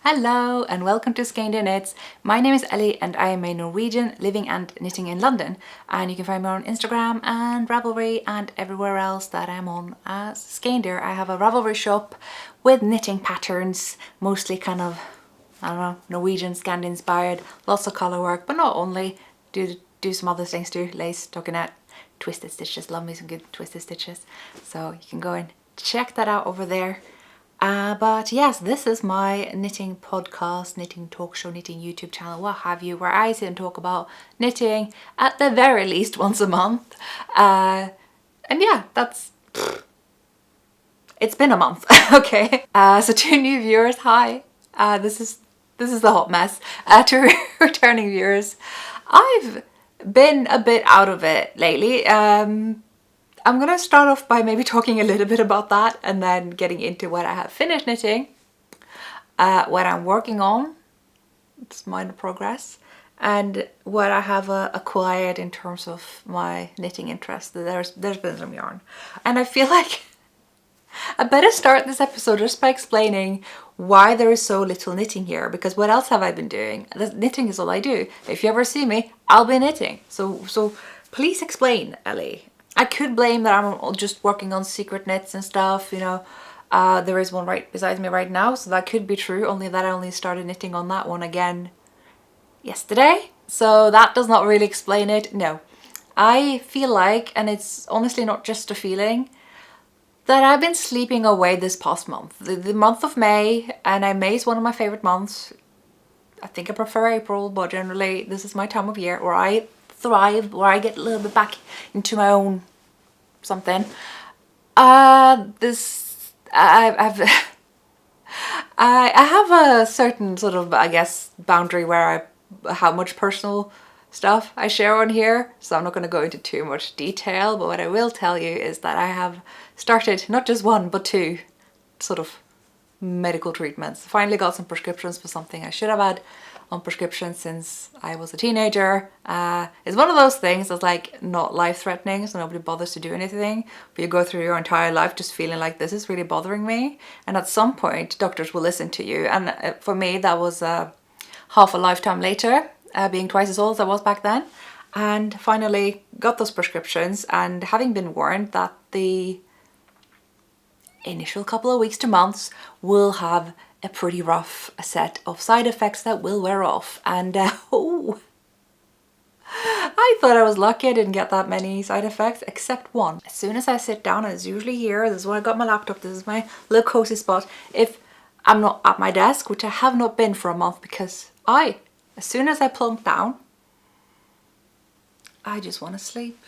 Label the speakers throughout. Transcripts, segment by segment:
Speaker 1: Hello and welcome to Skeindeer Knits. My name is Ellie and I am a Norwegian living and knitting in London, and you can find me on Instagram and Ravelry and everywhere else that I'm on as Skeindeer. I have a Ravelry shop with knitting patterns, mostly kind of, I don't know, Norwegian, Scandi inspired, lots of colour work, but not only, do some other things too, lace, stockinette, twisted stitches, love me some good twisted stitches. So you can go and check that out over there. But yes, this is my knitting podcast, knitting talk show, knitting YouTube channel, what have you, where I sit and talk about knitting at the very least once a month. And yeah, it's been a month, okay? So to new viewers, hi. This is the hot mess. To returning viewers, I've been a bit out of it lately. I'm gonna start off by maybe talking a little bit about that and then getting into what I have finished knitting, what I'm working on, it's minor progress, and what I have acquired in terms of my knitting interest. There's been some yarn. And I feel like I better start this episode just by explaining why there is so little knitting here, because what else have I been doing? Knitting is all I do. If you ever see me, I'll be knitting. So please explain, Ellie. I could blame that I'm just working on secret knits and stuff, you know. There is one right beside me right now, so that could be true, only that I only started knitting on that one again yesterday. So that does not really explain it, no. I feel like, and it's honestly not just a feeling, that I've been sleeping away this past month. The month of May, and May is one of my favorite months. I think I prefer April, but generally this is my time of year where I thrive, where I get a little bit back into my own something. I have a certain sort of, I guess, boundary where how much personal stuff I share on here, so I'm not going to go into too much detail, but what I will tell you is that I have started not just one but two sort of medical treatments. Finally got some prescriptions for something I should have had on prescription since I was a teenager. It's one of those things that's like not life-threatening, so nobody bothers to do anything, but you go through your entire life just feeling like this is really bothering me, and at some point doctors will listen to you. And for me that was half a lifetime later, being twice as old as I was back then, and finally got those prescriptions, and having been warned that the initial couple of weeks to months will have a pretty rough set of side effects that will wear off. And oh, I thought I was lucky I didn't get that many side effects, except one. As soon as I sit down, and it's usually here, this is where I got my laptop, this is my little cozy spot, if I'm not at my desk, which I have not been for a month, because as soon as I plunk down, I just want to sleep.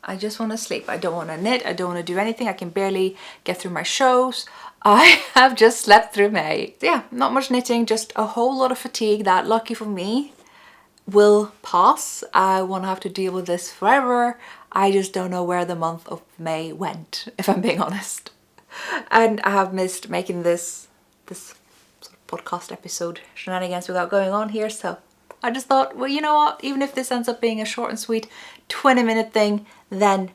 Speaker 1: I just want to sleep. I don't want to knit. I don't want to do anything. I can barely get through my shows. I have just slept through May. Yeah, not much knitting, just a whole lot of fatigue that, lucky for me, will pass. I won't have to deal with this forever. I just don't know where the month of May went, if I'm being honest. And I have missed making this sort of podcast episode shenanigans without going on here, so I just thought, well, you know what, even if this ends up being a short and sweet 20-minute thing, then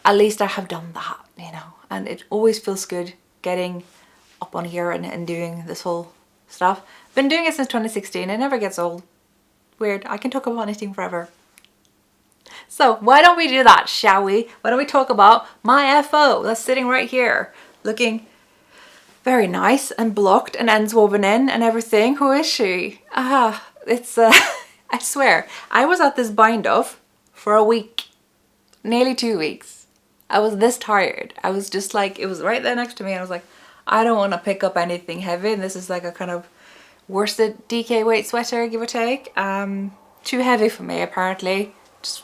Speaker 1: at least I have done that, you know. And it always feels good getting up on here and doing this whole stuff. Been doing it since 2016, it never gets old. Weird, I can talk about knitting forever. So why don't we do that, shall we? Why don't we talk about my FO that's sitting right here, looking very nice and blocked and ends woven in and everything. Who is she? It's I swear, I was at this bind off for a week, nearly 2 weeks. I was this tired. I was just like, it was right there next to me, and I was like, I don't want to pick up anything heavy, and this is like a kind of worsted DK weight sweater, give or take. Too heavy for me, apparently. Just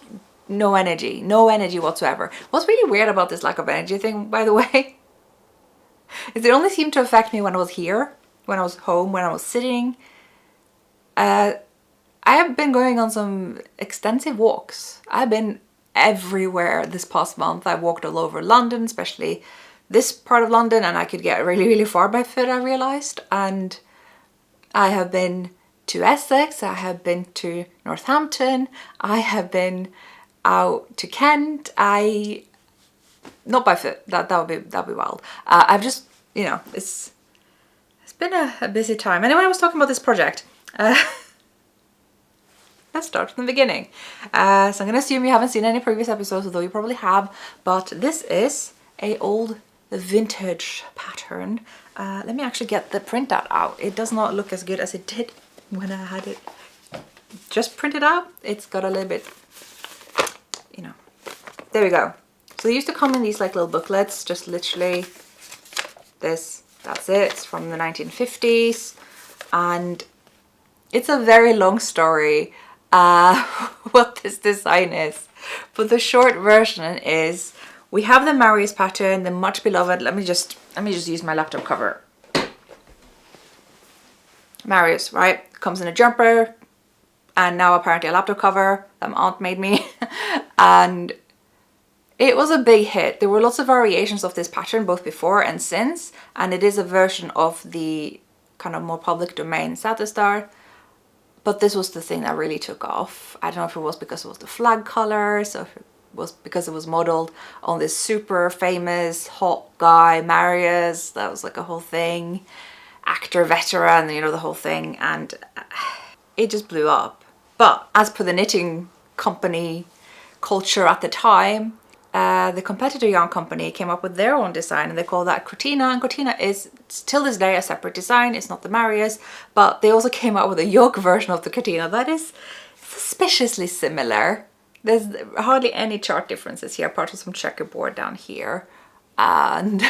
Speaker 1: no energy whatsoever. What's really weird about this lack of energy thing, by the way, is it only seemed to affect me when I was here, when I was home, when I was sitting. I have been going on some extensive walks. I've been everywhere this past month. I walked all over London, especially this part of London, and I could get really far by foot, I realised. And I have been to Essex, I have been to Northampton, I have been out to Kent. Not by foot, that'd be wild. I've just, you know, it's been a busy time. Anyway, I was talking about this project. Let's start from the beginning. So I'm going to assume you haven't seen any previous episodes, although you probably have. But this is a old vintage pattern. Let me actually get the printout out. It does not look as good as it did when I had it just printed out. It's got a little bit, you know. There we go. So they used to come in these like little booklets, just literally this. That's it. It's from the 1950s, and it's a very long story what this design is, but the short version is we have the Marius pattern, the much beloved. Let me just use my laptop cover. Marius, right? Comes in a jumper, and now apparently a laptop cover that my aunt made me. And it was a big hit. There were lots of variations of this pattern both before and since, and it is a version of the kind of more public domain Satistar. But this was the thing that really took off. I don't know if it was because it was the flag colors, or if it was because it was modeled on this super famous hot guy, Marius. That was like a whole thing. Actor, veteran, you know, the whole thing. And it just blew up. But as per the knitting company culture at the time, the competitor yarn company came up with their own design, and they call that Cortina. And Cortina is till this day a separate design. It's not the Marius, but they also came out with a yoke version of the Cortina that is suspiciously similar. There's hardly any chart differences here apart from some checkerboard down here, and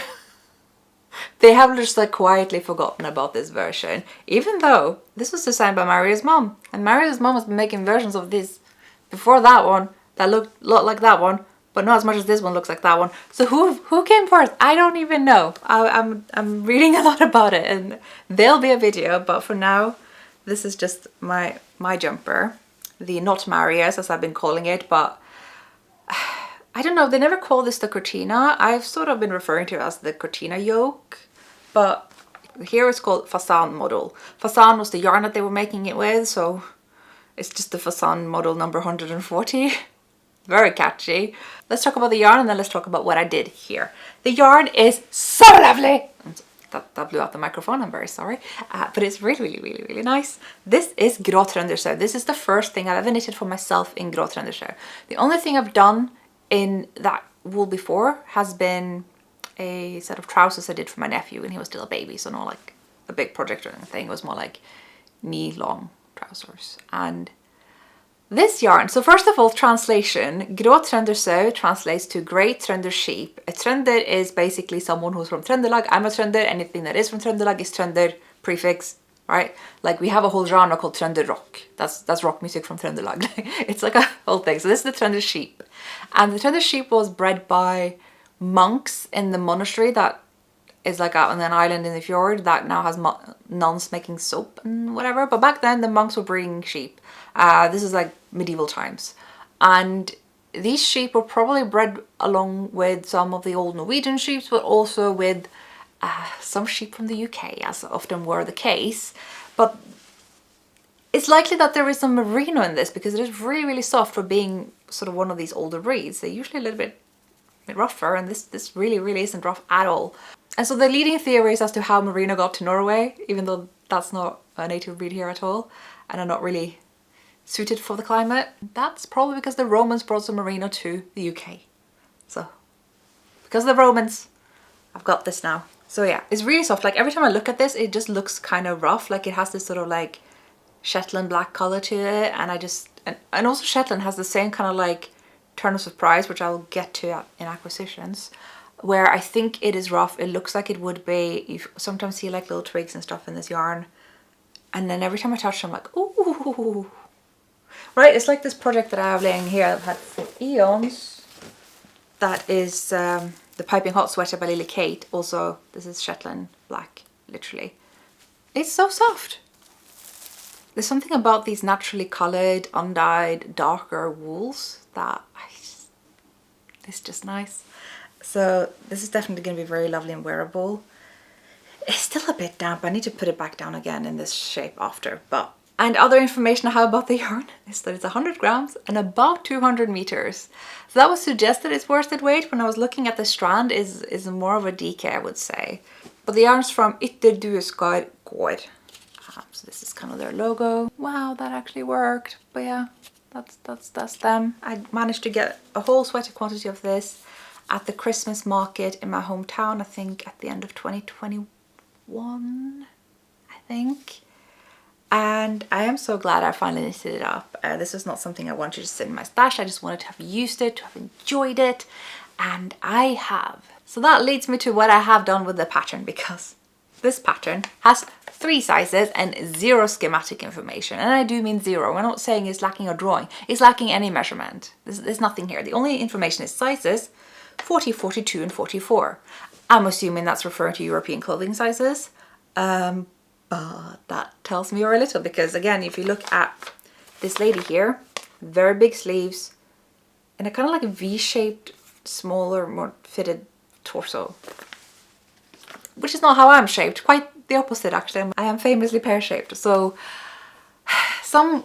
Speaker 1: they have just like quietly forgotten about this version, even though this was designed by Marius' mom, and Marius' mom has been making versions of this before that one that looked a lot like that one, but not as much as this one looks like that one. So who came first? I don't even know. I'm reading a lot about it, and there'll be a video, but for now this is just my jumper, the not Marius as I've been calling it. But I don't know, they never call this the Cortina. I've sort of been referring to it as the Cortina yoke, but here it's called Fasan model. Fasan was the yarn that they were making it with, so it's just the Fasan model number 140. Very catchy. Let's talk about the yarn, and then let's talk about what I did here. The yarn is so lovely. That blew out the microphone, I'm very sorry. But it's really nice. This is Gråtrøndersaus. This is the first thing I've ever knitted for myself in Gråtrøndersaus. The only thing I've done in that wool before has been a set of trousers I did for my nephew when he was still a baby. So not like a big project or anything. It was more like knee-long trousers. And this yarn, so first of all, translation, Gråtrøndersaus translates to Great Trønder Sheep. A Trønder is basically someone who's from Trøndelag. I'm a Trønder. Anything that is from Trøndelag is Trønder prefix, right? Like we have a whole genre called Trønder rock. That's rock music from Trøndelag. It's like a whole thing. So this is the Trønder sheep. And the Trønder sheep was bred by monks in the monastery that is like out on an island in the fjord that now has nuns making soap and whatever. But back then the monks were breeding sheep. This is like medieval times, and these sheep were probably bred along with some of the old Norwegian sheep, but also with some sheep from the UK, as often were the case. But it's likely that there is some merino in this because it is really soft for being sort of one of these older breeds. They're usually a little bit rougher, and this really isn't rough at all. And so the leading theories as to how merino got to Norway, even though that's not a native breed here at all, and are not really suited for the climate, that's probably because the Romans brought some merino to the UK. So because of the Romans, I've got this now. So yeah, it's really soft. Like every time I look at this, it just looks kind of rough. Like it has this sort of like Shetland black color to it, and and also Shetland has the same kind of like turn of surprise, which I'll get to in acquisitions, where I think it is rough. It looks like it would be. You sometimes see like little twigs and stuff in this yarn, and then every time I touch it, I'm like, ooh. Right, it's like this project that I have laying here I've had for eons. That is the Piping Hot Sweater by Lily Kate. Also, this is Shetland black, literally. It's so soft. There's something about these naturally coloured, undyed, darker wools that it's just nice. So this is definitely going to be very lovely and wearable. It's still a bit damp. I need to put it back down again in this shape after, but. And other information I have about the yarn is that it's 100 grams and about 200 meters. So that would suggest that its worsted weight when I was looking at the strand is more of a DK, I would say. But the yarn's from Ytterdueskar good. So this is kind of their logo. Wow, that actually worked. But yeah, that's them. I managed to get a whole sweater quantity of this at the Christmas market in my hometown, I think at the end of 2021, I think. And I am so glad I finally knitted it up. This was not something I wanted to just sit in my stash. I just wanted to have used it, to have enjoyed it, and I have. So that leads me to what I have done with the pattern, because this pattern has 3 sizes and 0 schematic information. And I do mean 0. We're not saying it's lacking a drawing. It's lacking any measurement. There's nothing here. The only information is sizes 40, 42 and 44. I'm assuming that's referring to European clothing sizes. But that tells me very little, because again, if you look at this lady here, very big sleeves and a kind of like a V-shaped, smaller, more fitted torso, which is not how I'm shaped. Quite the opposite, actually. I am famously pear-shaped. So some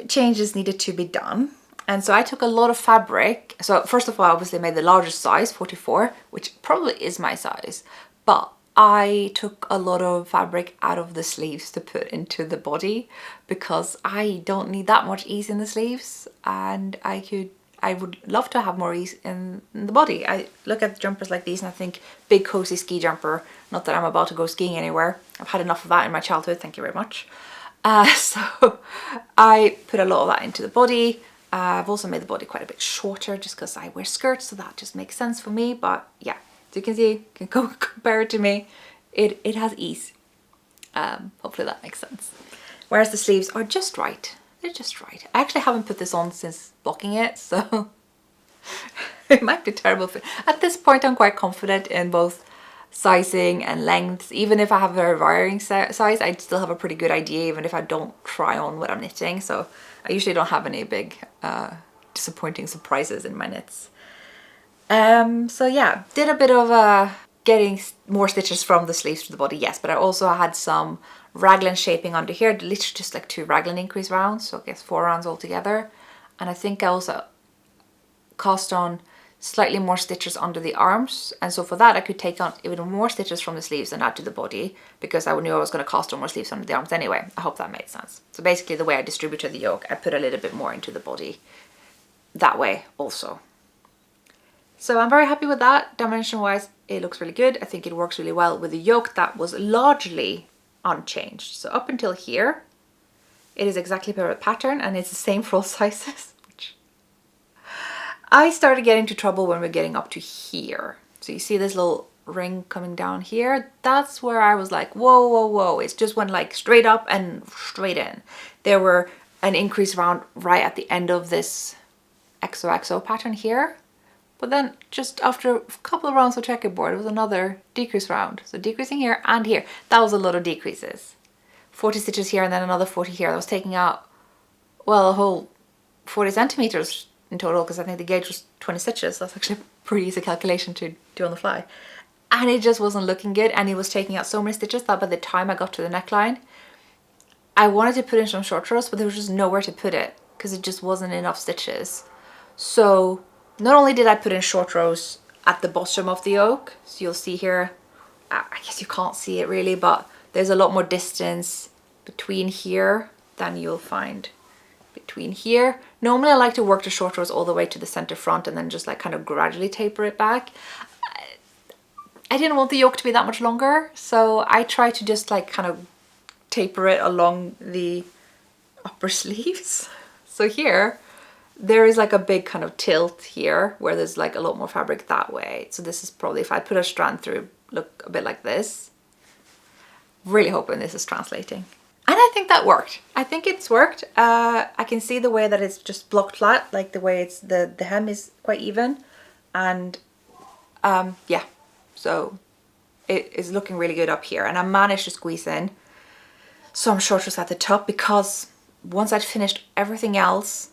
Speaker 1: changes needed to be done. And so I took a lot of fabric. So first of all, I obviously made the largest size, 44, which probably is my size. But I took a lot of fabric out of the sleeves to put into the body, because I don't need that much ease in the sleeves, and I would love to have more ease in the body. I look at jumpers like these and I think big cozy ski jumper. Not that I'm about to go skiing anywhere. I've had enough of that in my childhood, thank you very much. So I put a lot of that into the body. I've also made the body quite a bit shorter just because I wear skirts, so that just makes sense for me. But yeah, as you can see, you can go compare it to me. It has ease. Hopefully that makes sense. Whereas the sleeves are just right. They're just right. I actually haven't put this on since blocking it, so it might be terrible fit. At this point, I'm quite confident in both sizing and lengths. Even if I have a very varying size, I still have a pretty good idea, even if I don't try on what I'm knitting. So I usually don't have any big disappointing surprises in my knits. So yeah, did a bit of getting more stitches from the sleeves to the body, yes, but I also had some raglan shaping under here, literally just like 2 raglan increase rounds, so I guess 4 rounds altogether. And I think I also cast on slightly more stitches under the arms, and so for that I could take on even more stitches from the sleeves and add to the body, because I knew I was going to cast on more sleeves under the arms anyway. I hope that made sense. So basically the way I distributed the yoke, I put a little bit more into the body that way also. So I'm very happy with that. Dimension wise, it looks really good. I think it works really well with the yoke that was largely unchanged. So up until here, it is exactly per pattern, and it's the same for all sizes. I started getting into trouble when we're getting up to here. So you see this little ring coming down here? That's where I was like, whoa, whoa, whoa. It just went like straight up and straight in. There were an increase round right at the end of this XOXO pattern here. But then just after a couple of rounds of checkerboard, it was another decrease round. So decreasing here and here. That was a lot of decreases. 40 stitches here and then another 40 here. That was taking out, well, a whole 40 centimeters in total, because I think the gauge was 20 stitches. That's actually a pretty easy calculation to do on the fly. And it just wasn't looking good, and it was taking out so many stitches that by the time I got to the neckline, I wanted to put in some short rows, but there was just nowhere to put it because it just wasn't enough stitches. So not only did I put in short rows at the bottom of the yoke, so you'll see here, I guess you can't see it really, but there's a lot more distance between here than you'll find between here. Normally I like to work the short rows all the way to the center front and then just like kind of gradually taper it back. I didn't want the yoke to be that much longer, so I tried to just like kind of taper it along the upper sleeves. So here, there is like a big kind of tilt here where there's like a lot more fabric that way. So this is probably, if I put a strand through, look a bit like this. Really hoping this is translating. And I think that worked. I think it's worked. I can see the way that it's just blocked flat, like the way it's the hem is quite even. And yeah, so it is looking really good up here. And I managed to squeeze in some short rows at the top, because once I'd finished everything else,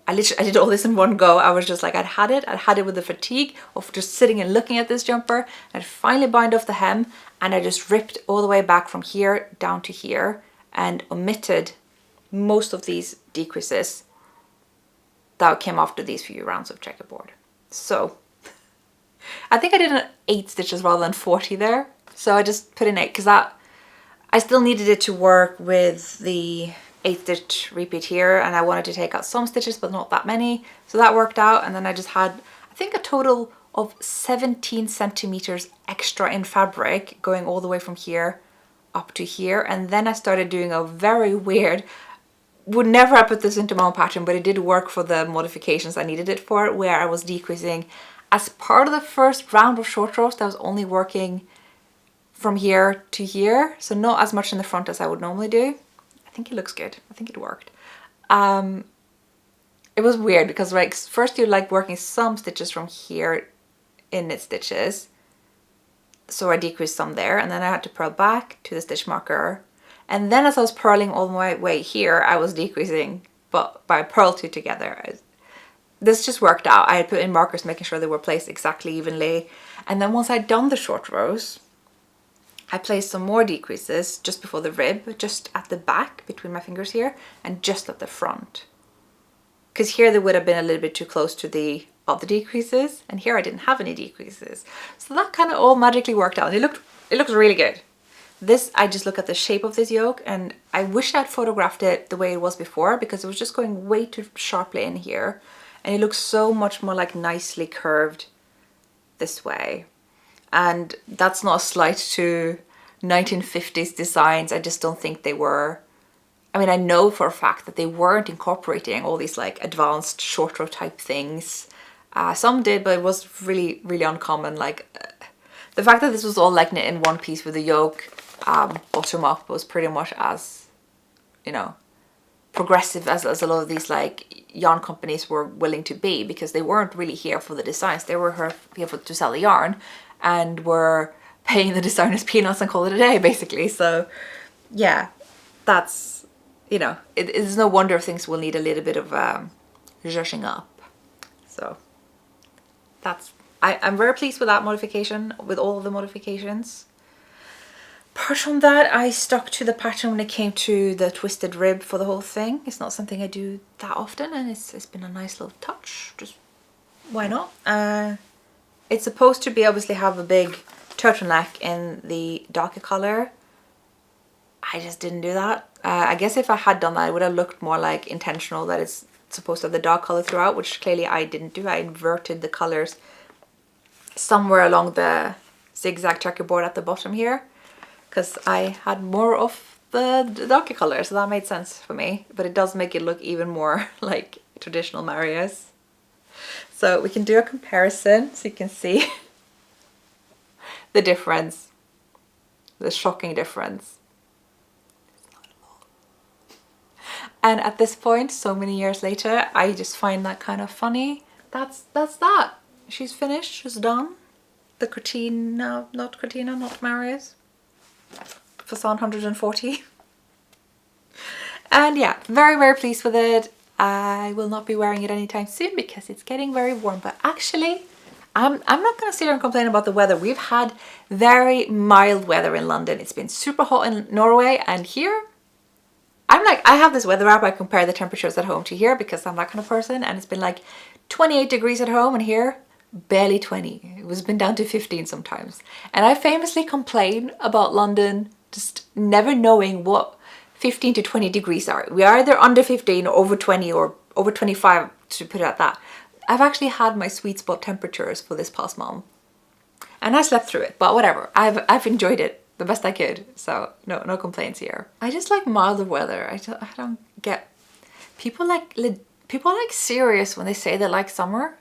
Speaker 1: I did all this in one go. I was just like, I'd had it with the fatigue of just sitting and looking at this jumper. I'd finally bind off the hem, and I just ripped all the way back from here down to here and omitted most of these decreases that came after these few rounds of checkerboard. So I think I did an 8 stitches rather than 40 there. So I just put in 8 because that, I still needed it to work with the 8 stitch repeat here, and I wanted to take out some stitches but not that many, so that worked out. And then I just had, I think, a total of 17 centimeters extra in fabric going all the way from here up to here. And then I started doing a very weird, would never have put this into my own pattern, but it did work for the modifications I needed it for, where I was decreasing as part of the first round of short rows. I was only working from here to here, so not as much in the front as I would normally do. I think it looks good. I think it worked. It was weird because like first you're like working some stitches from here in knit stitches, so I decreased some there, and then I had to purl back to the stitch marker, and then as I was purling all my way here, I was decreasing, but by purl two together. This just worked out. I had put in markers making sure they were placed exactly evenly, and then once I'd done the short rows, I placed some more decreases just before the rib, just at the back between my fingers here, and just at the front. Because here they would have been a little bit too close to the other decreases, and here I didn't have any decreases. So that kind of all magically worked out. It looks really good. This, I just look at the shape of this yoke, and I wish I'd photographed it the way it was before, because it was just going way too sharply in here. And it looks so much more like nicely curved this way. And that's not a slight to 1950s designs. I just don't think they were. I mean, I know for a fact that they weren't incorporating all these like advanced short row type things. Some did, but it was really, really uncommon. Like the fact that this was all like knit in one piece with a yoke bottom up was pretty much as, you know, progressive as a lot of these like yarn companies were willing to be, because they weren't really here for the designs. They were here to sell the yarn, and were paying the designers peanuts and call it a day, basically. So yeah, that's, you know, it's no wonder things will need a little bit of zhuzhing up. So that's, I'm very pleased with that modification, with all of the modifications. Apart from that, I stuck to the pattern when it came to the twisted rib for the whole thing. It's not something I do that often, and it's been a nice little touch. Just why not? It's supposed to be obviously have a big turtleneck in the darker color. I just didn't do that. I guess if I had done that, it would have looked more like intentional, that it's supposed to have the dark color throughout, which clearly I didn't do. I inverted the colors somewhere along the zigzag checkerboard at the bottom here, because I had more of the darker color, so that made sense for me. But it does make it look even more like traditional Marius. So we can do a comparison so you can see the difference, the shocking difference. And at this point, so many years later, I just find that kind of funny. That's that. She's finished, she's done. The Cortina, not Marius. Fasan 140. And yeah, very, very pleased with it. I will not be wearing it anytime soon because it's getting very warm. But actually, I'm not going to sit here and complain about the weather. We've had very mild weather in London. It's been super hot in Norway, and here, I'm like, I have this weather app. I compare the temperatures at home to here because I'm that kind of person, and it's been like 28 degrees at home, and here, barely 20. It was been down to 15 sometimes. And I famously complain about London just never knowing what 15 to 20 degrees are. We are either under 15 or over 20 or over 25, to put it at that. I've actually had my sweet spot temperatures for this past month, and I slept through it, but whatever. I've enjoyed it the best I could, so no complaints here. I just like milder weather. I don't get people like serious when they say they like summer,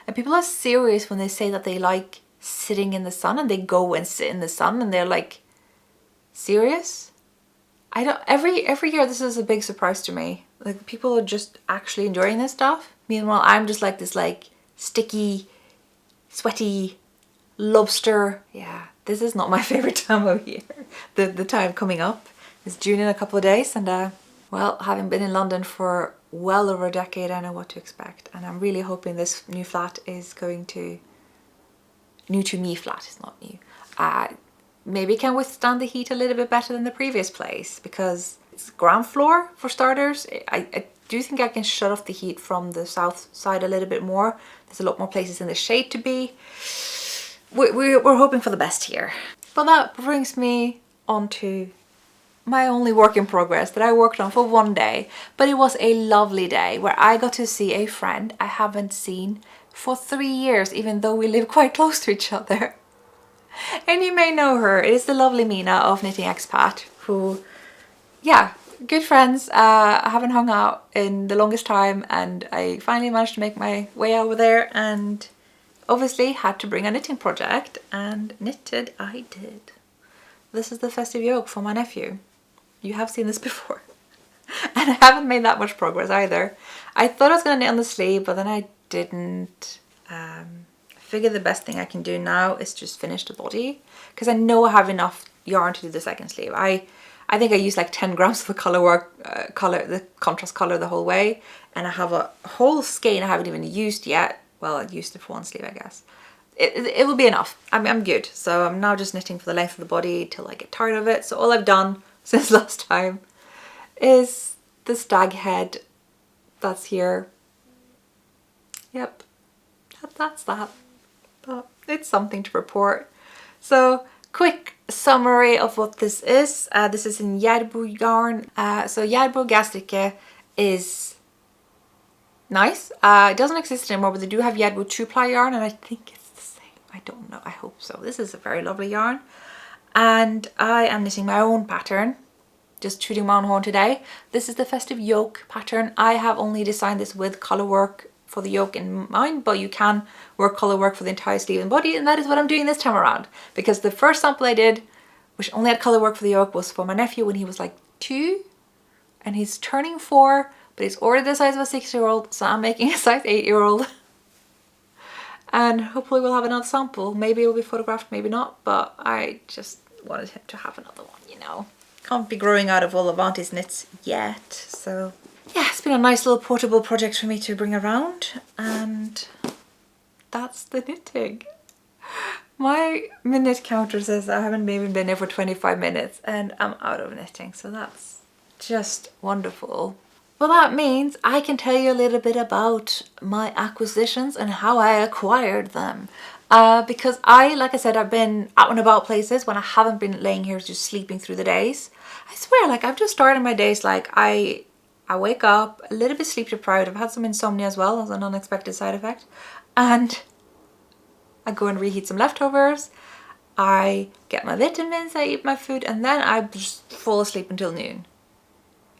Speaker 1: and people are serious when they say that they like sitting in the sun, and they go and sit in the sun, and they're like serious. I don't, every year this is a big surprise to me. Like, people are just actually enjoying this stuff. Meanwhile, I'm just like this like sticky, sweaty lobster. Yeah, this is not my favorite time of year. The time coming up is June in a couple of days, and well, having been in London for well over a decade, I know what to expect. And I'm really hoping this new flat is going to, new to me flat, it's not new, maybe can withstand the heat a little bit better than the previous place, because it's ground floor for starters. I do think I can shut off the heat from the south side a little bit more. There's a lot more places in the shade to be. We're hoping for the best here. But that brings me on to my only work in progress that I worked on for one day, but it was a lovely day where I got to see a friend I haven't seen for 3 years, even though we live quite close to each other. And you may know her. It is the lovely Mina of Knitting Expat, who, yeah, good friends. I haven't hung out in the longest time, and I finally managed to make my way over there, and obviously had to bring a knitting project, and knitted I did. This is the festive yoke for my nephew. You have seen this before. And I haven't made that much progress either. I thought I was going to knit on the sleeve, but then I didn't. I figure the best thing I can do now is just finish the body, because I know I have enough yarn to do the second sleeve. I think I used like 10 grams of the the contrast color the whole way, and I have a whole skein I haven't even used yet. Well, I used it for one sleeve, I guess. It will be enough. I'm good. So I'm now just knitting for the length of the body till I get tired of it. So all I've done since last time is the stag head that's here. Yep, that's that. But it's something to report. So quick summary of what this is. This is in Järbro yarn. So Järbro Gastrique is nice. It doesn't exist anymore, but they do have Järbro 2-ply yarn, and I think it's the same. I don't know. I hope so. This is a very lovely yarn. And I am knitting my own pattern. Just shooting my own horn today. This is the festive yoke pattern. I have only designed this with color work for the yoke in mind, but you can work color work for the entire sleeve and body, and that is what I'm doing this time around. Because the first sample I did, which only had color work for the yoke, was for my nephew when he was like 2, and he's turning 4, but he's already the size of a 6-year-old, so I'm making a size 8-year-old. And hopefully we'll have another sample. Maybe it will be photographed, maybe not, but I just wanted him to have another one, you know. Can't be growing out of all of Auntie's knits yet, so yeah, it's been a nice little portable project for me to bring around, and that's the knitting. My minute counter says I haven't even been here for 25 minutes and I'm out of knitting, so that's just wonderful. Well, that means I can tell you a little bit about my acquisitions and how I acquired them. Because like I said, I've been out and about places when I haven't been laying here just sleeping through the days. I swear, like I've just started my days like I wake up a little bit sleep deprived. I've had some insomnia as well as an unexpected side effect. And I go and reheat some leftovers. I get my vitamins, I eat my food, and then I just fall asleep until noon.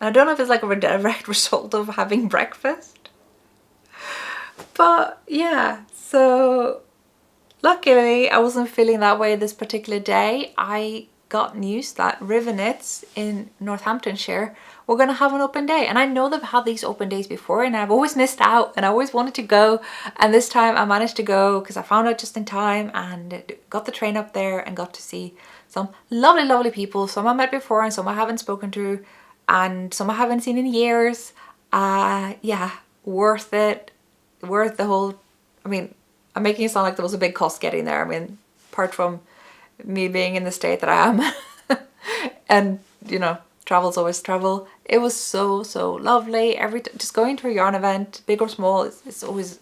Speaker 1: And I don't know if it's like a direct result of having breakfast. But yeah, so luckily I wasn't feeling that way this particular day. I got news that Riverknits in Northamptonshire were going to have an open day. And I know they've had these open days before and I've always missed out and I always wanted to go. And this time I managed to go because I found out just in time and got the train up there and got to see some lovely, lovely people. Some I met before and some I haven't spoken to and some I haven't seen in years. Yeah, worth it. Worth the whole, I mean, I'm making it sound like there was a big cost getting there. I mean, apart from me being in the state that I am and, you know, travel's always travel. It was so, so lovely. Just going to a yarn event, big or small, it's always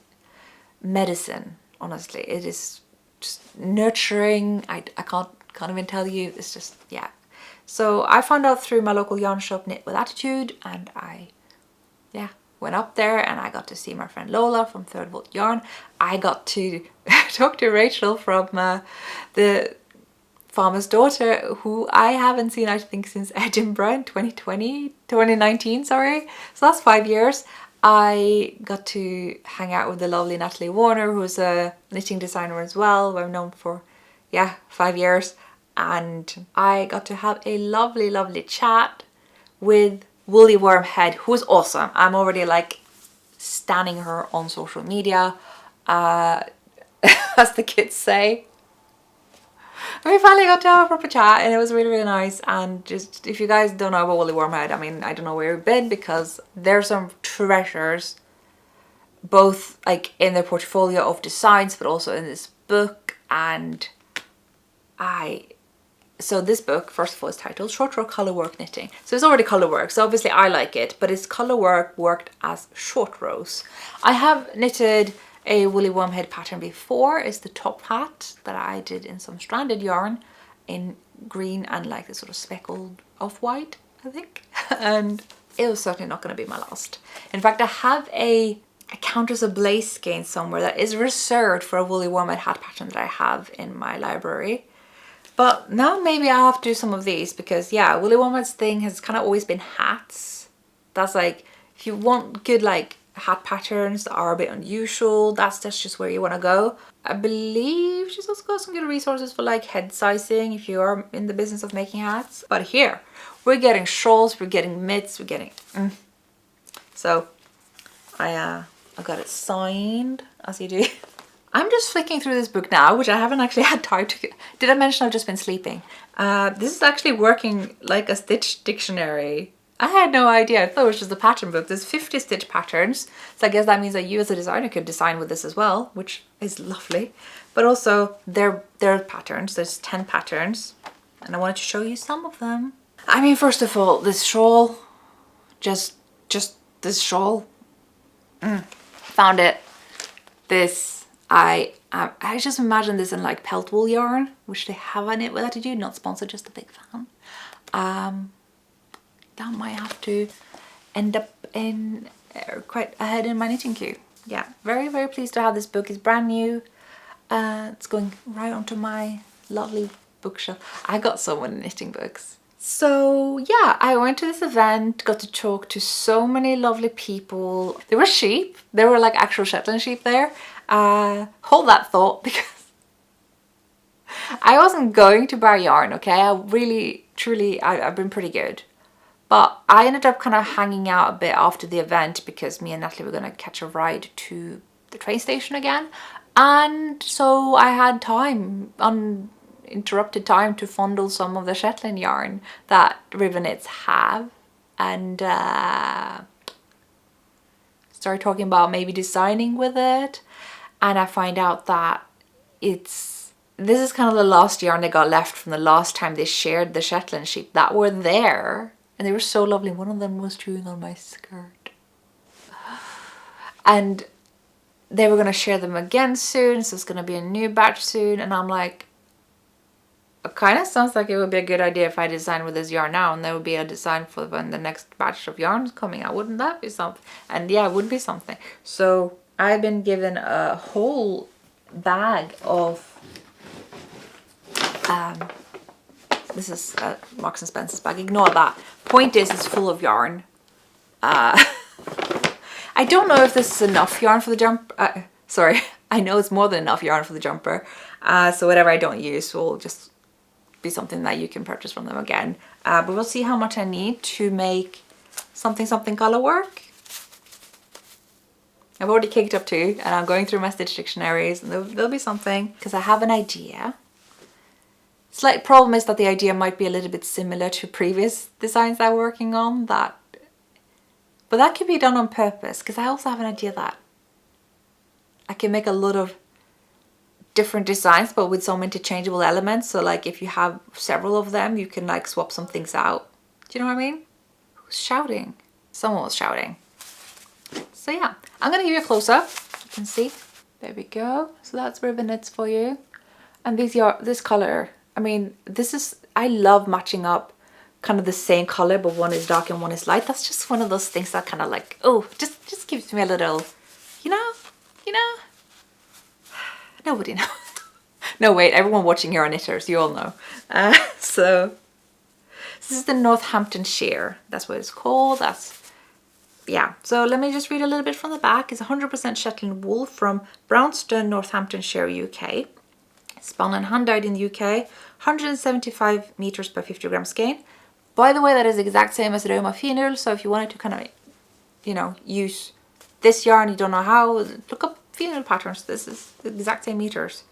Speaker 1: medicine, honestly. It is just nurturing. I can't even tell you. It's just, yeah. So I found out through my local yarn shop, Knit With Attitude, and I, yeah, went up there and I got to see my friend Lola from Third Volt Yarn. I got to talk to Rachel from the Farmer's Daughter, who I haven't seen, I think, since Edinburgh in 2019, sorry. So that's 5 years. I got to hang out with the lovely Natalie Warner, who's a knitting designer as well, who I've known for, yeah, 5 years. And I got to have a lovely, lovely chat with Woolly Wormhead, who's awesome. I'm already like stanning her on social media, as the kids say. And we finally got to have a proper chat and it was really, really nice. And just, if you guys don't know about Woolly Wormhead, I mean, I don't know where you've been because there's some treasures, both like in their portfolio of designs, but also in this book. And so this book, first of all, is titled Short Row Colorwork Knitting. So it's already color work, so obviously I like it, but it's color work worked as short rows. I have knitted a Woolly Wormhead pattern before. It's the top hat that I did in some stranded yarn in green and like this sort of speckled off-white, I think. And it was certainly not going to be my last. In fact, I have a Countess of Blaze skein somewhere that is reserved for a woolly Wormhead hat pattern that I have in my library. But now maybe I'll have to do some of these because yeah, woolly Wormhead's thing has kind of always been hats. That's like, if you want good like hat patterns that are a bit unusual, that's just where you want to go. I believe she's also got some good resources for like head sizing if you are in the business of making hats. But here, we're getting shawls, we're getting mitts, we're getting... So, I got it signed, as you do. I'm just flicking through this book now, which I haven't actually had time to... Did I mention I've just been sleeping? This is actually working like a stitch dictionary. I had no idea. I thought it was just a pattern book. There's 50 stitch patterns. So I guess that means that you as a designer could design with this as well, which is lovely. But also there are patterns. There's 10 patterns. And I wanted to show you some of them. I mean, first of all, this shawl, just this shawl. Found it. This, I just imagine this in like pelt wool yarn, which they have in it with attitude, not sponsored, just a big fan. That might have to end up in quite ahead in my knitting queue. Yeah, very, very pleased to have this book. It's brand new. It's going right onto my lovely bookshelf. I got so many knitting books. So yeah, I went to this event, got to talk to so many lovely people. There were sheep. There were like actual Shetland sheep there. Hold that thought because I wasn't going to buy yarn, okay? I really, truly, I've been pretty good. But I ended up kind of hanging out a bit after the event because me and Natalie were going to catch a ride to the train station again. And so I had time, uninterrupted time, to fondle some of the Shetland yarn that Riverknits have. And started talking about maybe designing with it. And I find out that this is kind of the last yarn they got left from the last time they shared the Shetland sheep that were there. And they were so lovely. One of them was chewing on my skirt. And they were going to share them again soon. So it's going to be a new batch soon. And I'm like, it kind of sounds like it would be a good idea if I design with this yarn now. And there would be a design for when the next batch of yarn is coming out. Wouldn't that be something? And yeah, it would be something. So I've been given a whole bag of... this is Marks and Spencer's bag. Ignore that. Point is, it's full of yarn. I don't know if this is enough yarn for the jumper. Sorry, I know it's more than enough yarn for the jumper. So whatever I don't use will just be something that you can purchase from them again. But we'll see how much I need to make something color work. I've already caked up 2 and I'm going through my stitch dictionaries and there'll be something because I have an idea. Slight problem is that the idea might be a little bit similar to previous designs I'm working on, but that could be done on purpose because I also have an idea that I can make a lot of different designs but with some interchangeable elements. So like if you have several of them, you can like swap some things out. Do you know what I mean? Who's shouting? Someone was shouting. So yeah, I'm gonna give you a close-up. You can see. There we go. So that's Riverknits for you. And this color, I mean, I love matching up kind of the same color, but one is dark and one is light. That's just one of those things that kind of like, oh, just gives me a little, you know, nobody knows. No, wait, everyone watching here are knitters, you all know. So this is the Northampton Shear. That's what it's called. Yeah, so let me just read a little bit from the back. It's 100% Shetland wool from Brownstone, Northamptonshire, UK. Spun and hand-dyed in the UK, 175 meters per 50 gram skein. By the way, that is the exact same as Roma Finul, so if you wanted to kind of, you know, use this yarn, you don't know how, look up Finul patterns. This is the exact same meters.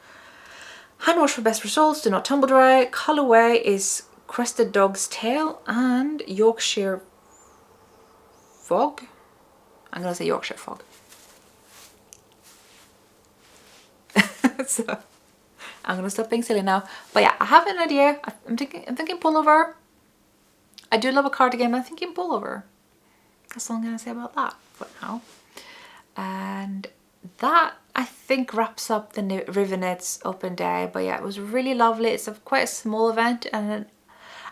Speaker 1: Hand wash for best results, do not tumble dry. Colorway is Crested Dog's Tail and Yorkshire Fog. I'm going to say Yorkshire Fog. So I'm going to stop being silly now. But yeah, I have an idea. I'm thinking pullover. I do love a cardigan, but I'm thinking pullover. That's all I'm going to say about that for now. And that, I think, wraps up the Riverknits open day. But yeah, it was really lovely. It's quite a small event, and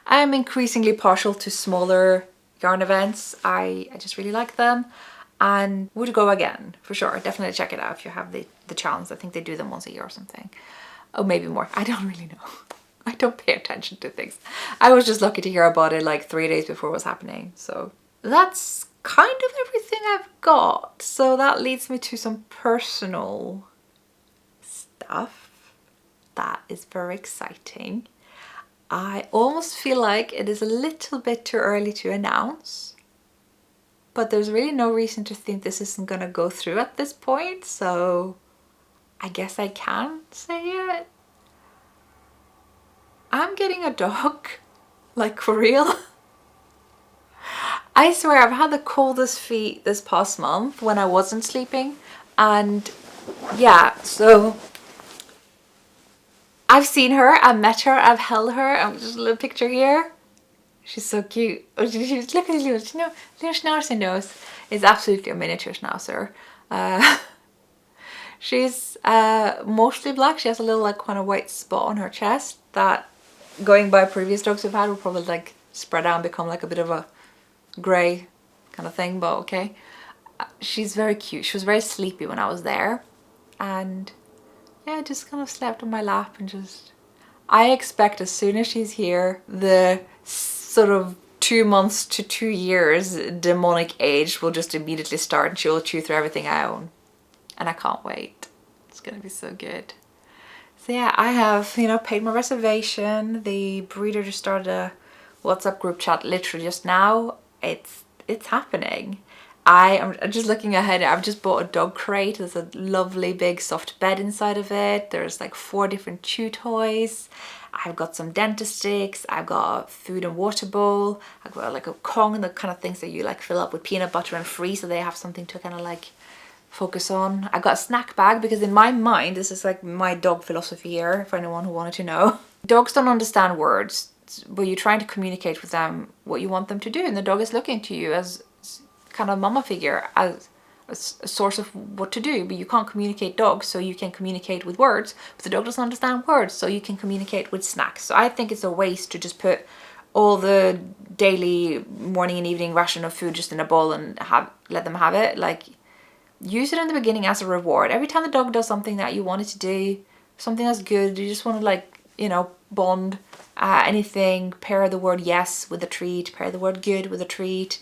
Speaker 1: I'm increasingly partial to smaller yarn events. I just really like them and would go again for sure. Definitely check it out if you have the chance. I think they do them once a year or something. Oh, maybe more. I don't really know. I don't pay attention to things. I was just lucky to hear about it like 3 days before it was happening. So that's kind of everything I've got. So that leads me to some personal stuff that is very exciting. I almost feel like it is a little bit too early to announce, but there's really no reason to think this isn't gonna go through at this point, so I guess I can say it. I'm getting a dog, like for real. I swear I've had the coldest feet this past month when I wasn't sleeping, and yeah, so I've seen her, I've met her, I've held her. I'm just a little picture here. She's so cute. Oh, she's look at the little schnauzer nose. It's absolutely a miniature schnauzer. She's mostly black. She has a little like kind of white spot on her chest that, going by previous dogs we've had, would probably like spread out and become like a bit of a grey kind of thing, but okay. She's very cute. She was very sleepy when I was there, and yeah, just kind of slept on my lap and just... I expect as soon as she's here, the sort of 2 months to 2 years demonic age will just immediately start and she will chew through everything I own. And I can't wait. It's gonna be so good. So yeah, I have, you know, paid my reservation. The breeder just started a WhatsApp group chat literally just now. It's happening. I'm just looking ahead. I've just bought a dog crate. There's a lovely big soft bed inside of it. There's like 4 different chew toys. I've got some dentist sticks. I've got a food and water bowl. I've got like a Kong, the kind of things that you like fill up with peanut butter and freeze, so they have something to kind of like focus on. I got a snack bag because in my mind, this is like my dog philosophy here, for anyone who wanted to know. Dogs don't understand words, but you're trying to communicate with them what you want them to do, and the dog is looking to you as kind of mama figure, as a source of what to do. But you can't communicate dogs, so you can communicate with words, but the dog doesn't understand words, so you can communicate with snacks. So I think it's a waste to just put all the daily morning and evening ration of food just in a bowl and let them have it. Like, use it in the beginning as a reward. Every time the dog does something that you want it to do, something that's good, you just want to, like, you know, bond, anything, pair the word yes with a treat, pair the word good with a treat.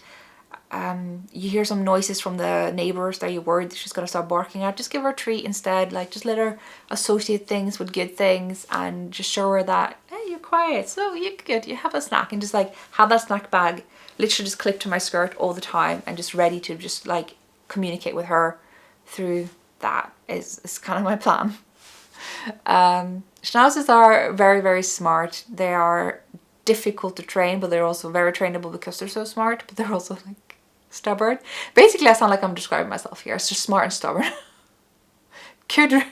Speaker 1: You hear some noises from the neighbours that you're worried that she's going to start barking at, just give her a treat instead. Like, just let her associate things with good things and just show her that, hey, you're quiet, so you're good, you have a snack. And just like have that snack bag literally just clipped to my skirt all the time and just ready to just like communicate with her through that is kind of my plan. Schnauzers are very, very smart. They are difficult to train, but they're also very trainable because they're so smart, but they're also like stubborn. Basically, I sound like I'm describing myself here. It's just smart and stubborn. Could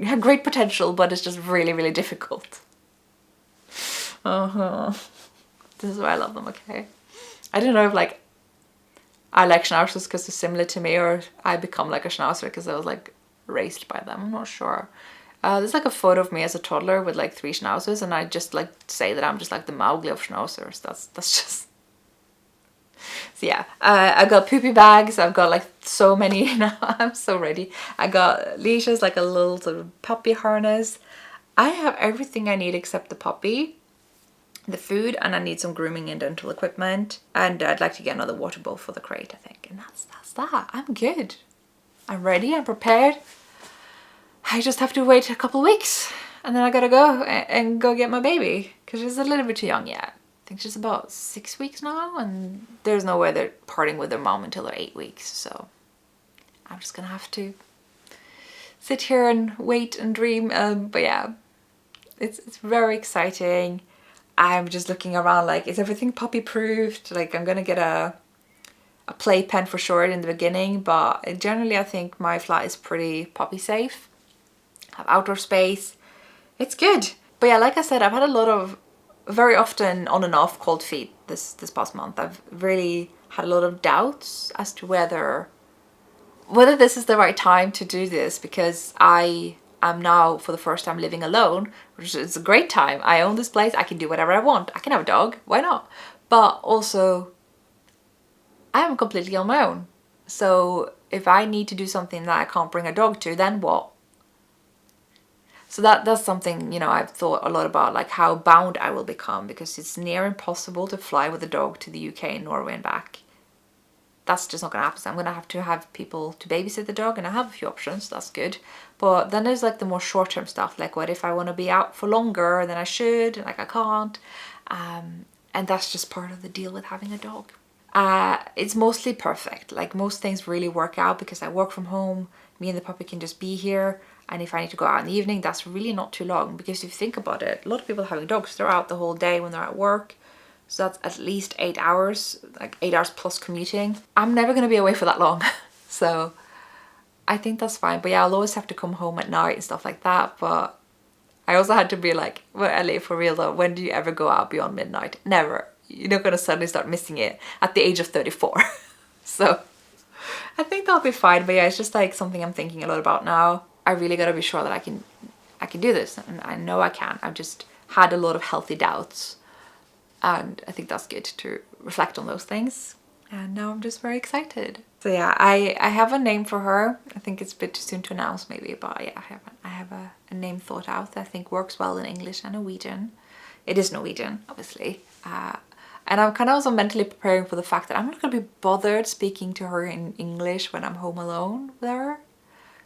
Speaker 1: have great potential, but it's just really, really difficult. This is why I love them, okay? I don't know if like I like schnauzers because they're similar to me, or I become like a schnauzer because I was like raised by them. I'm not sure. There's like a photo of me as a toddler with like 3 schnauzers, and I just like say that I'm just like the Mowgli of schnauzers. That's just... So yeah, I got poopy bags. I've got like so many now. I'm so ready. I got leashes, like a little sort of puppy harness. I have everything I need except the puppy, the food, and I need some grooming and dental equipment. And I'd like to get another water bowl for the crate, I think. And that's that. I'm good. I'm ready. I'm prepared. I just have to wait a couple weeks, and then I gotta go and go get my baby because she's a little bit too young yet. I think she's about 6 weeks now, and there's no way they're parting with their mom until they're 8 weeks. So I'm just gonna have to sit here and wait and dream. But yeah, it's very exciting. I'm just looking around like, is everything puppy proofed? Like, I'm gonna get a playpen for sure in the beginning, but generally I think my flat is pretty puppy safe. Have outdoor space. It's good. But yeah, like I said, I've had a lot of, very often on and off cold feet this past month. I've really had a lot of doubts as to whether this is the right time to do this, because I I'm now for the first time living alone, which is a great time. I own this place, I can do whatever I want. I can have a dog, why not? But also, I am completely on my own. So if I need to do something that I can't bring a dog to, then what? So that's something, you know, I've thought a lot about, like how bound I will become, because it's near impossible to fly with a dog to the UK and Norway and back. That's just not gonna happen. So I'm gonna have to have people to babysit the dog, and I have a few options, that's good. But then there's like the more short-term stuff, like what if I want to be out for longer than I should, like I can't. And that's just part of the deal with having a dog. It's mostly perfect. Like most things really work out because I work from home. Me and the puppy can just be here. And if I need to go out in the evening, that's really not too long. Because if you think about it, a lot of people having dogs, they're out the whole day when they're at work. So that's at least 8 hours, like 8 hours plus commuting. I'm never going to be away for that long. So I think that's fine. But yeah, I'll always have to come home at night and stuff like that. But I also had to be like, well, Ellie, for real though, when do you ever go out beyond midnight? Never. You're not going to suddenly start missing it at the age of 34. So I think that'll be fine. But yeah, it's just like something I'm thinking a lot about now. I really got to be sure that I can do this. And I know I can. I've just had a lot of healthy doubts. And I think that's good to reflect on those things. And now I'm just very excited. So yeah, I have a name for her. I think it's a bit too soon to announce maybe, but yeah, I have a name thought out that I think works well in English and Norwegian. It is Norwegian, obviously. And I'm kind of also mentally preparing for the fact that I'm not going to be bothered speaking to her in English when I'm home alone with her.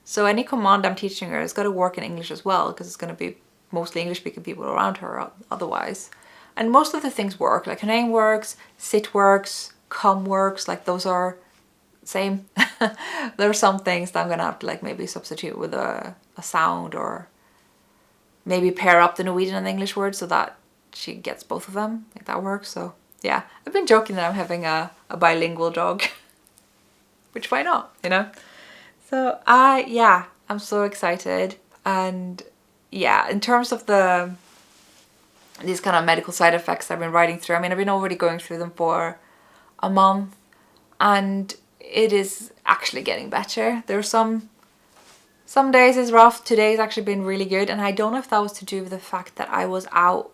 Speaker 1: So any command I'm teaching her has got to work in English as well, because it's going to be mostly English speaking people around her otherwise. And most of the things work, like her name works, sit works, come works, like those are same. There are some things that I'm gonna have to like maybe substitute with a sound, or maybe pair up the Norwegian and the English words so that she gets both of them, like that works. So yeah, I've been joking that I'm having a bilingual dog, which why not, you know? So yeah, I'm so excited. And yeah, in terms of these kind of medical side effects I've been writing through, I mean, I've been already going through them for a month, and it is actually getting better. There are some days is rough. Today's actually been really good, and I don't know if that was to do with the fact that I was out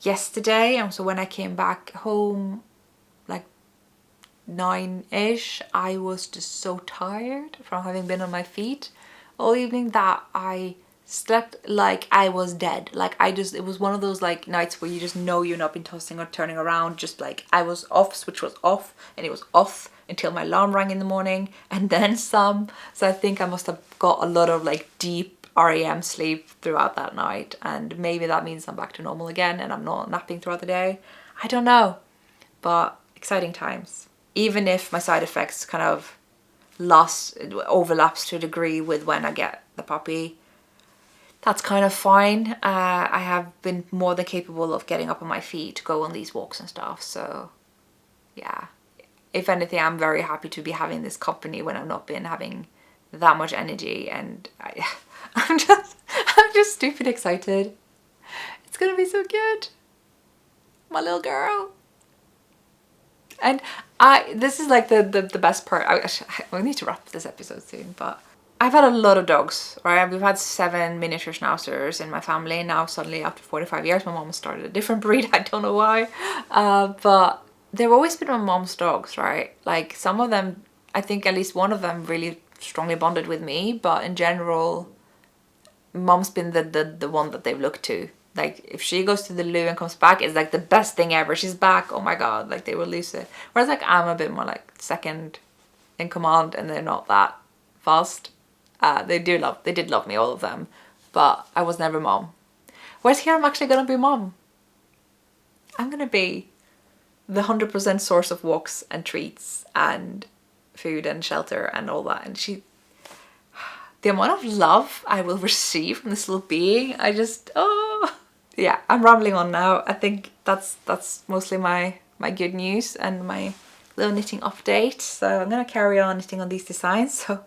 Speaker 1: yesterday, and so when I came back home like 9-ish, I was just so tired from having been on my feet all evening that I slept like I was dead. Like it was one of those like nights where you just know you've not been tossing or turning around, just like I was off, switch was off, and it was off until my alarm rang in the morning, and then some. So I think I must have got a lot of like deep REM sleep throughout that night, and maybe that means I'm back to normal again and I'm not napping throughout the day. I don't know, but exciting times. Even if my side effects kind of overlaps to a degree with when I get the puppy, that's kind of fine. I have been more than capable of getting up on my feet to go on these walks and stuff. So yeah, if anything, I'm very happy to be having this company when I've not been having that much energy. And I'm just stupid excited. It's gonna be so good. My little girl. And this is like the best part. I need to wrap this episode soon, but I've had a lot of dogs, right? We've had 7 miniature schnauzers in my family. Now suddenly after 45 years, my mom started a different breed. I don't know why. But they've always been my mom's dogs, right? Like some of them, I think at least one of them really strongly bonded with me. But in general, mom's been the one that they've looked to. Like if she goes to the loo and comes back, it's like the best thing ever. She's back, oh my god, like they will lose it. Whereas like I'm a bit more like second in command, and they're not that fast. They did love me, all of them, but I was never mom. Whereas here I'm actually gonna be mom. I'm gonna be the 100% source of walks and treats and food and shelter and all that. And the amount of love I will receive from this little being, yeah, I'm rambling on now. I think that's mostly my good news and my little knitting update. So I'm gonna carry on knitting on these designs. So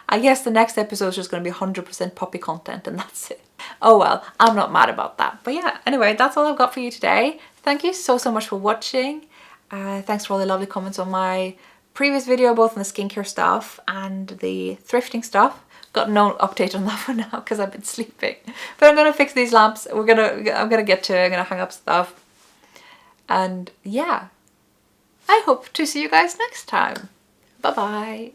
Speaker 1: I guess the next episode is just going to be 100% puppy content, and that's it. Oh well, I'm not mad about that. But yeah, anyway, that's all I've got for you today. Thank you so much for watching. Thanks for all the lovely comments on my previous video, both on the skincare stuff and the thrifting stuff. got no update on that for now because I've been sleeping. But I'm gonna fix these lamps. I'm gonna get to it. I'm gonna hang up stuff. And yeah, I hope to see you guys next time. Bye bye.